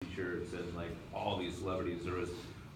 T-shirts and like all these celebrities. There was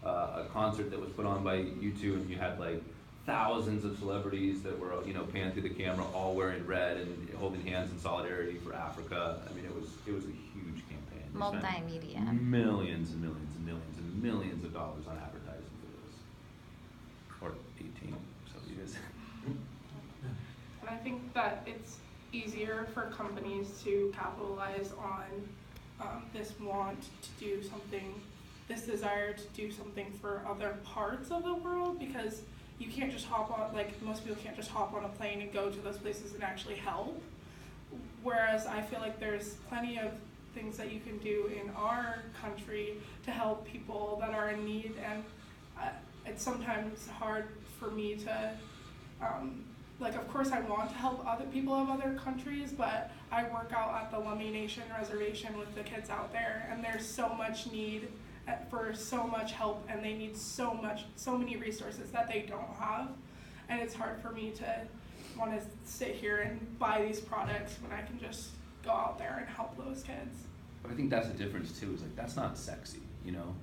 a concert that was put on by U2, and you had like thousands of celebrities that were panning through the camera, all wearing red and holding hands in solidarity for Africa. I mean, it was a huge campaign. They spent Multimedia. millions and millions and millions and millions of dollars on advertising for this, or 18. So you guys. And I think that it's easier for companies to capitalize on this want to do something, this desire to do something for other parts of the world, because you can't just hop on, like most people can't just hop on a plane and go to those places and actually help. Whereas I feel like there's plenty of things that you can do in our country to help people that are in need, and it's sometimes hard for me to like, of course I want to help other people of other countries, but I work out at the Lummi Nation reservation with the kids out there, and there's so much need for so much help, and they need so many resources that they don't have, and it's hard for me to want to sit here and buy these products when I can just go out there and help those kids. But I think that's the difference too, is like that's not sexy,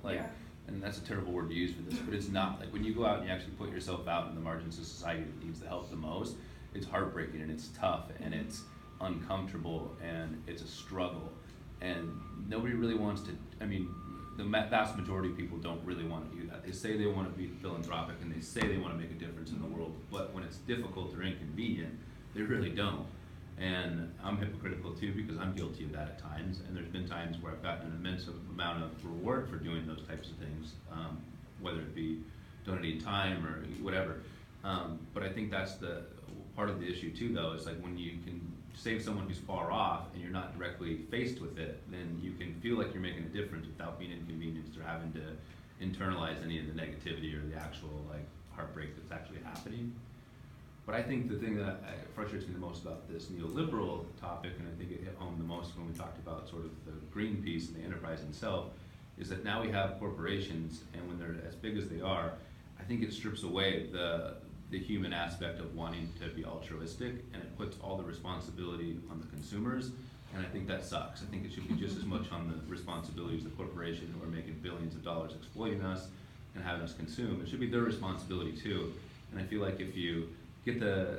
like, Yeah. and that's a terrible word to use for this, but it's not. Like when you go out and you actually put yourself out in the margins of society that needs the help the most, it's heartbreaking and it's tough and it's uncomfortable and it's a struggle, and nobody really wants to. I mean, the vast majority of people don't really want to do that. They say they want to be philanthropic and they say they want to make a difference in the world, but when it's difficult or inconvenient, they really don't. And I'm hypocritical too, because I'm guilty of that at times, and there's been times where I've gotten an immense amount of reward for doing those types of things, whether it be donating time or whatever. But I think that's the part of the issue too, though, is like when you can save someone who's far off and you're not directly faced with it, then you can feel like you're making a difference without being inconvenienced or having to internalize any of the negativity or the actual like heartbreak that's actually happening. But I think the thing that frustrates me the most about this neoliberal topic, and I think it hit home the most when we talked about sort of the green piece and the enterprise itself, is that now we have corporations, and when they're as big as they are, I think it strips away the human aspect of wanting to be altruistic, and it puts all the responsibility on the consumers, and I think that sucks. I think it should be just as much on the responsibilities of the corporation who are making billions of dollars exploiting us and having us consume. It should be their responsibility too, and I feel like if you get the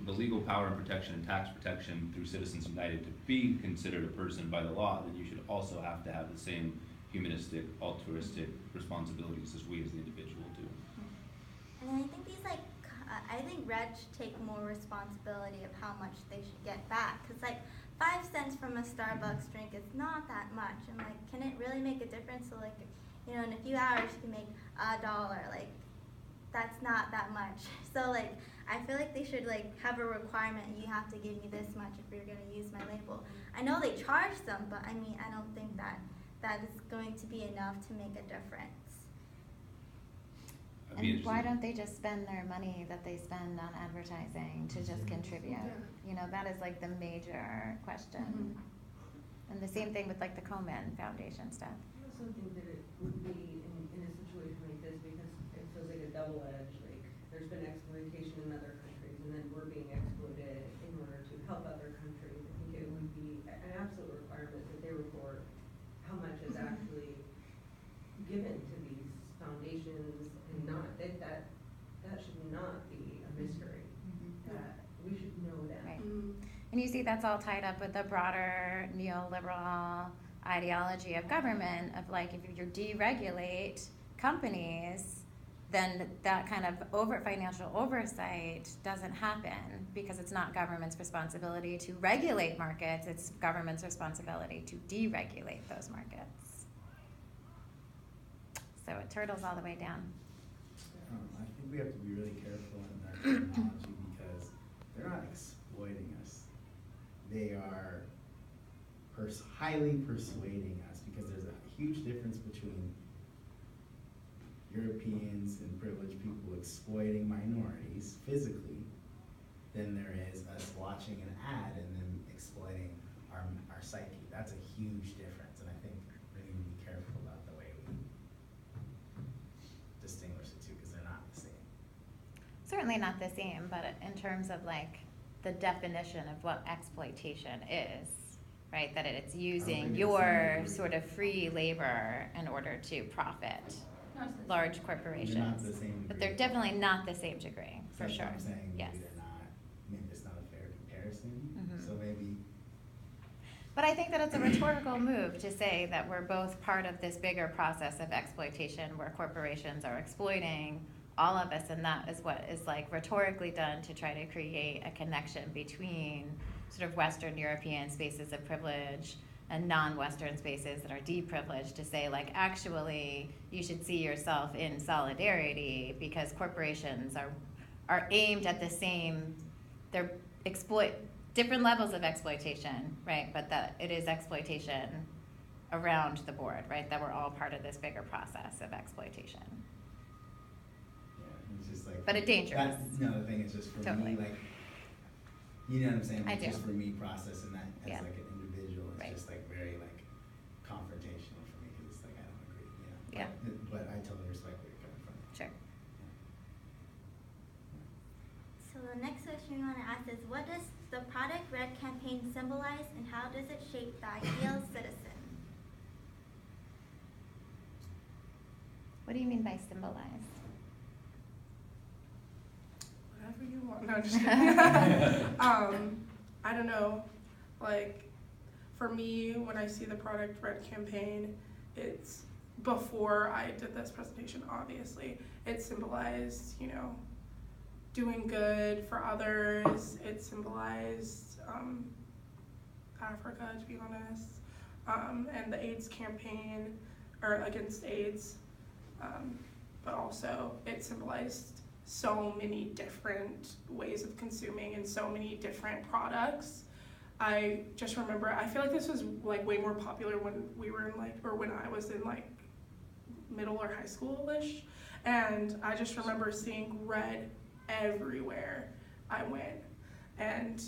legal power and protection and tax protection through Citizens United to be considered a person by the law, then you should also have to have the same humanistic, altruistic responsibilities as we as the individual do. And I think I think Reg should take more responsibility of how much they should get back. Because, like, 5 cents from a Starbucks drink is not that much. And, like, can it really make a difference? So, like, in a few hours you can make $1. Like, that's not that much. So, like, I feel like they should, like, have a requirement. You have to give me this much if you're going to use my label. I know they charge them, but, I mean, I don't think that is going to be enough to make a difference. And why don't they just spend their money that they spend on advertising to just contribute? That is like the major question. And the same thing with like the Komen Foundation stuff. I also think that it would be in a situation like this, because it feels like a double edge. Like there's been exploitation in other countries, and then we're being exploited in order to help other countries. I think it would be an absolute requirement that they report how much is actually given to these foundations, and not that should not be a mystery. That we should know that. Right. And you see that's all tied up with the broader neoliberal ideology of government of like, if you deregulate companies, then that kind of financial oversight doesn't happen, because it's not government's responsibility to regulate markets, it's government's responsibility to deregulate those markets. So it turtles all the way down. I think we have to be really careful in our terminology, because they're not exploiting us. They are highly persuading us, because there's a huge difference between Europeans and privileged people exploiting minorities physically than there is us watching an ad and then exploiting our psyche. That's a huge difference, and I think we need to be careful about the way we distinguish the two, because they're not the same. Certainly not the same, but in terms of like the definition of what exploitation is, right? That it's think using it's your the same. sort of free labor in order to profit, large They're not corporations. the same But degree. they're definitely not the same degree, for That's sure. what I'm saying, Yes. maybe they're not, maybe it's not a fair comparison, Mhm. so maybe, But I think that it's a rhetorical move to say that we're both part of this bigger process of exploitation where corporations are exploiting all of us, and that is what is like rhetorically done to try to create a connection between sort of Western European spaces of privilege and non-Western spaces that are deprivileged, to say like, actually, you should see yourself in solidarity because corporations are aimed at the same, they're exploit different levels of exploitation, right? But that it is exploitation around the board, right? That we're all part of this bigger process of exploitation. yeah, it's just like. But a dangerous. No, the thing is just for Totally. me, like, you know what I'm saying? I Like, do. just for me processing that as Yeah. like an individual, it's Right. just like very like confrontational for me, cause it's like, I don't agree, you know? Yeah. But I totally respect where you're coming from. Sure. So the next question we want to ask is, what does the Product Red campaign symbolize, and how does it shape the ideal citizen? What do you mean by symbolize? Whatever you want. No, just kidding. I don't know. Like, for me, when I see the Product Red campaign, it's before I did this presentation, obviously. It symbolized, you know, doing good for others. It symbolized Africa, to be honest, and the AIDS campaign, or against AIDS. But also, it symbolized so many different ways of consuming and so many different products. I just remember, I feel like this was like way more popular when we were in like, or when I was in like middle or high school-ish. And I just remember seeing red everywhere I went. And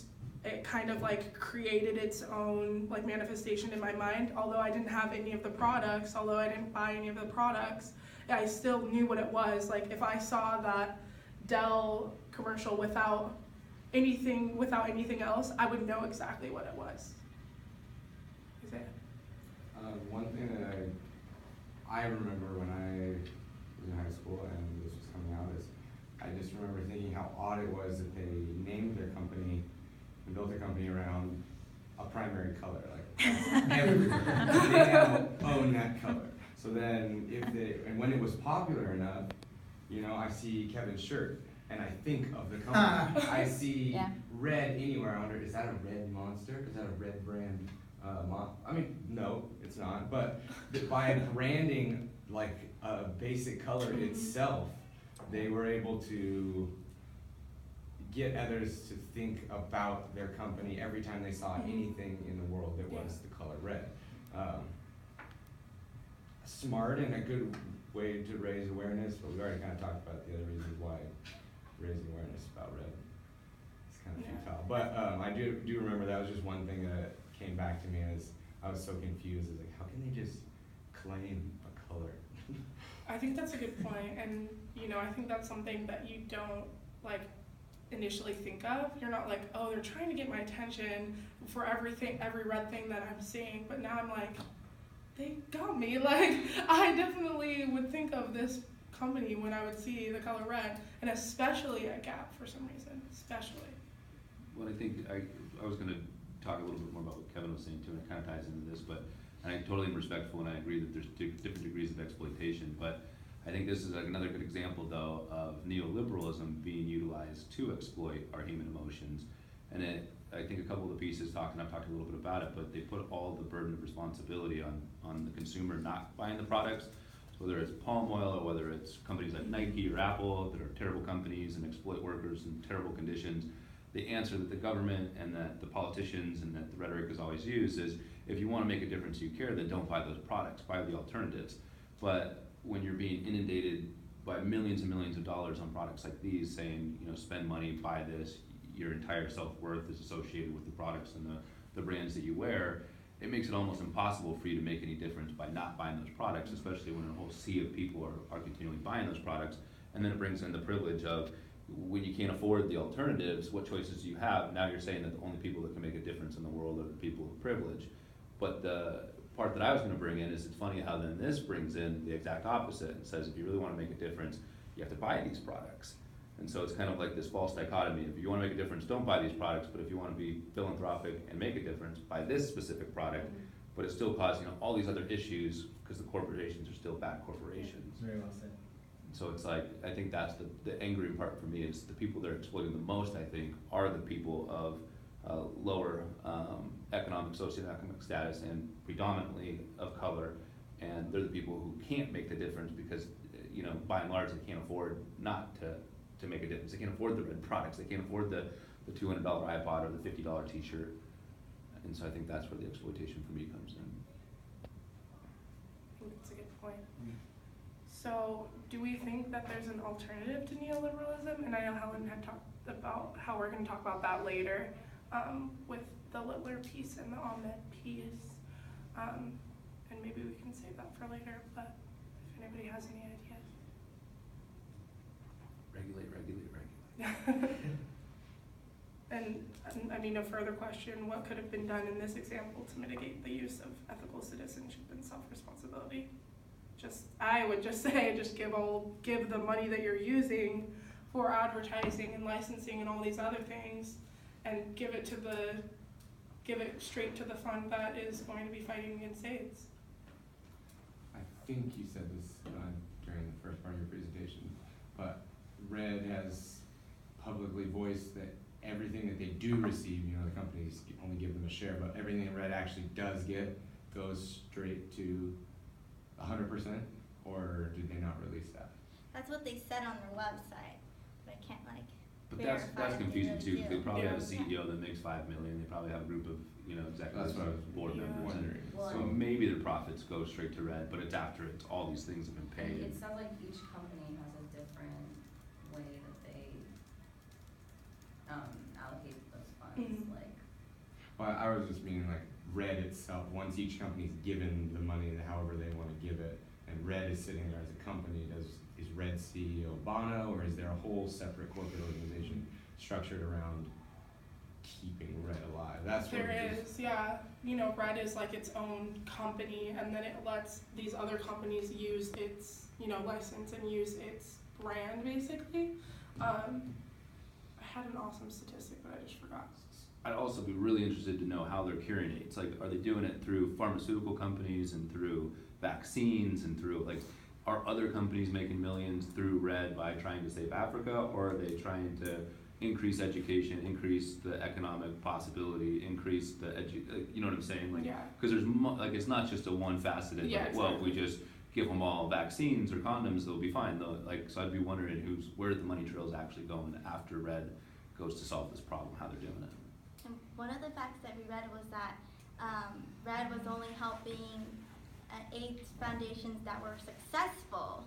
it kind of like created its own like manifestation in my mind. Although I didn't have any of the products, although I didn't buy any of the products, I still knew what it was. Like if I saw that Dell commercial without anything else, I would know exactly what it was. Is it? One thing that I remember when I was in high school and this was coming out is I just remember thinking how odd it was that they named their company and built their company around a primary color. Like everywhere. They now own that color. So then and when it was popular enough, you know, I see Kevin's shirt and I think of the company. I see Yeah. red anywhere. I wonder, is that a red monster? Is that a red brand? I mean, no, it's not. But by branding like a basic color itself, they were able to get others to think about their company every time they saw anything in the world that was the color red. Smart and a good way to raise awareness, but we already kind of talked about the other reasons why raising awareness about red is kind of futile. But I do remember that was just one thing that came back to me as I was so confused. Is like, how can they just claim a color? I think that's a good point, and you know, I think that's something that you don't like initially think of. You're not like, oh, they're trying to get my attention for every red thing that I'm seeing. But now I'm like, they got me. Like, I definitely would think of this company when I would see the color red, and especially at Gap for some reason, especially. Well, I think I was gonna talk a little bit more about what Kevin was saying too, and it kind of ties into this, but, and I totally am respectful and I agree that there's different degrees of exploitation, but I think this is like another good example though of neoliberalism being utilized to exploit our human emotions. And I think a couple of the pieces and I've talked a little bit about it, but they put all the burden of responsibility on the consumer not buying the products, whether it's palm oil or whether it's companies like Nike or Apple that are terrible companies and exploit workers in terrible conditions. The answer that the government and that the politicians and that the rhetoric is always used is, if you want to make a difference, you care, then don't buy those products, buy the alternatives. But when you're being inundated by millions and millions of dollars on products like these, saying, you know, spend money, buy this, your entire self-worth is associated with the products and the brands that you wear, it makes it almost impossible for you to make any difference by not buying those products, especially when a whole sea of people are continually buying those products. And then it brings in the privilege of, when you can't afford the alternatives, what choices do you have? Now you're saying that the only people that can make a difference in the world are the people of privilege. But the part that I was gonna bring in is it's funny how then this brings in the exact opposite and says if you really wanna make a difference, you have to buy these products. And so it's kind of like this false dichotomy. If you wanna make a difference, don't buy these products, but if you wanna be philanthropic and make a difference, buy this specific product. But it's still causing all these other issues because the corporations are still bad corporations. Very well said. So it's like, I think that's the angry part for me is the people that are exploiting the most, I think, are the people of lower economic, socioeconomic status and predominantly of color. And they're the people who can't make the difference because, you know, by and large, they can't afford not to make a difference. They can't afford the red products. They can't afford the $200 iPod or the $50 t-shirt. And so I think that's where the exploitation for me comes in. I think that's a good point. So, do we think that there's an alternative to neoliberalism? And I know Helen had talked about how we're going to talk about that later with the Littler piece and the Ahmed piece. And maybe we can save that for later, but if anybody has any ideas. Regulate. And I mean, a further question, what could have been done in this example to mitigate the use of ethical citizenship and self-responsibility? I would just say, just give the money that you're using for advertising and licensing and all these other things, and give it straight to the fund that is going to be fighting against AIDS. I think you said this during the first part of your presentation, but RED has publicly voiced that everything that they do receive, you know, the companies only give them a share, but everything that RED actually does get goes straight to 100%, or did they not release that? That's what they said on their website, but I can't like But verify that's if they confusing really too, 'cause do. they probably have a Yeah. CEO that makes $5 million, they probably have a group of, you know, executives, That's what I was board members, and wondering. so maybe their profits go straight to Red, but it's after all these things have been And paid. it sounds like each company has a different way that they allocate those funds, Mhm. like. Well, I was just meaning like RED itself, once each company's given the money however they wanna give it, and RED is sitting there as a company, is RED CEO Bono, or is there a whole separate corporate organization structured around keeping RED alive? That's what There it is. is, yeah. You know, Red is like its own company, and then it lets these other companies use its, you know, license and use its brand, basically. I had an awesome statistic, but I just forgot. I'd also be really interested to know how they're curing AIDS. Like, are they doing it through pharmaceutical companies and through vaccines and through, like, are other companies making millions through Red by trying to save Africa, or are they trying to increase education, increase the economic possibility, increase the you know what I'm saying? Like, Yeah. because there's like, it's not just a one-faceted, Yeah, like, well, if we exactly. just give them all vaccines or condoms, they'll be fine. Though, like, so I'd be wondering where the money trail is actually going after Red goes to solve this problem, how they're doing it. And one of the facts that we read was that RED was only helping 8 foundations that were successful.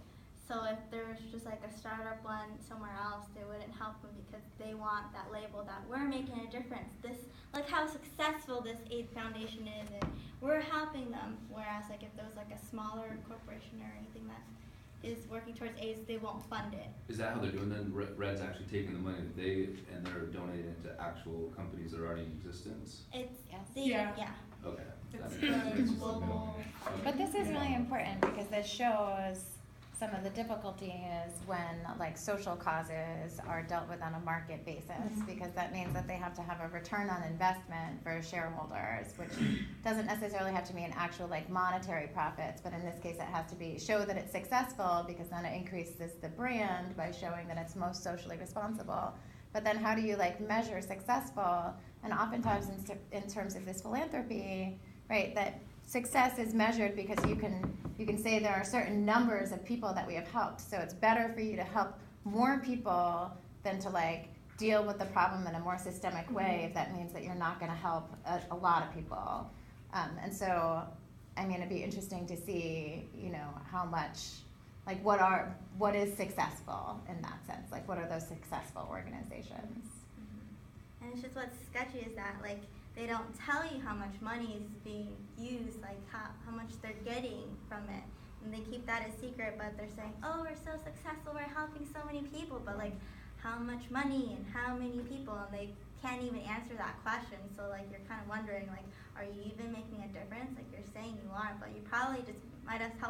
So if there was just like a startup one somewhere else, they wouldn't help them because they want that label that we're making a difference. This, like how successful this AIDS foundation is, and we're helping them. Whereas like if there was like a smaller corporation or anything that is working towards AIDS, they won't fund it. Is that how they're doing then? Red's actually taking the money that they're donating it to actual companies that are already in existence? It's Yes. yeah. Okay. It's That makes sense. It's just a global. middleman. But this is really important because this shows some of the difficulties when like social causes are dealt with on a market basis, because that means that they have to have a return on investment for shareholders, which doesn't necessarily have to be an actual like monetary profits, but in this case it has to be show that it's successful, because then it increases the brand by showing that it's most socially responsible. But then how do you like measure successful? And oftentimes in terms of this philanthropy, right, that success is measured because you can say there are certain numbers of people that we have helped. So it's better for you to help more people than to like deal with the problem in a more systemic way if that means that you're not going to help a lot of people. And so, I mean, it'd be interesting to see, you know, how much, like what is successful in that sense? Like what are those successful organizations? And it's just what's sketchy is that like they don't tell you how much money is being used, like how much they're getting from it. And they keep that a secret, but they're saying, oh, we're so successful, we're helping so many people. But like, how much money and how many people, and they can't even answer that question. So like you're kind of wondering like, are you even making a difference? Like you're saying you are, but you probably just might have helped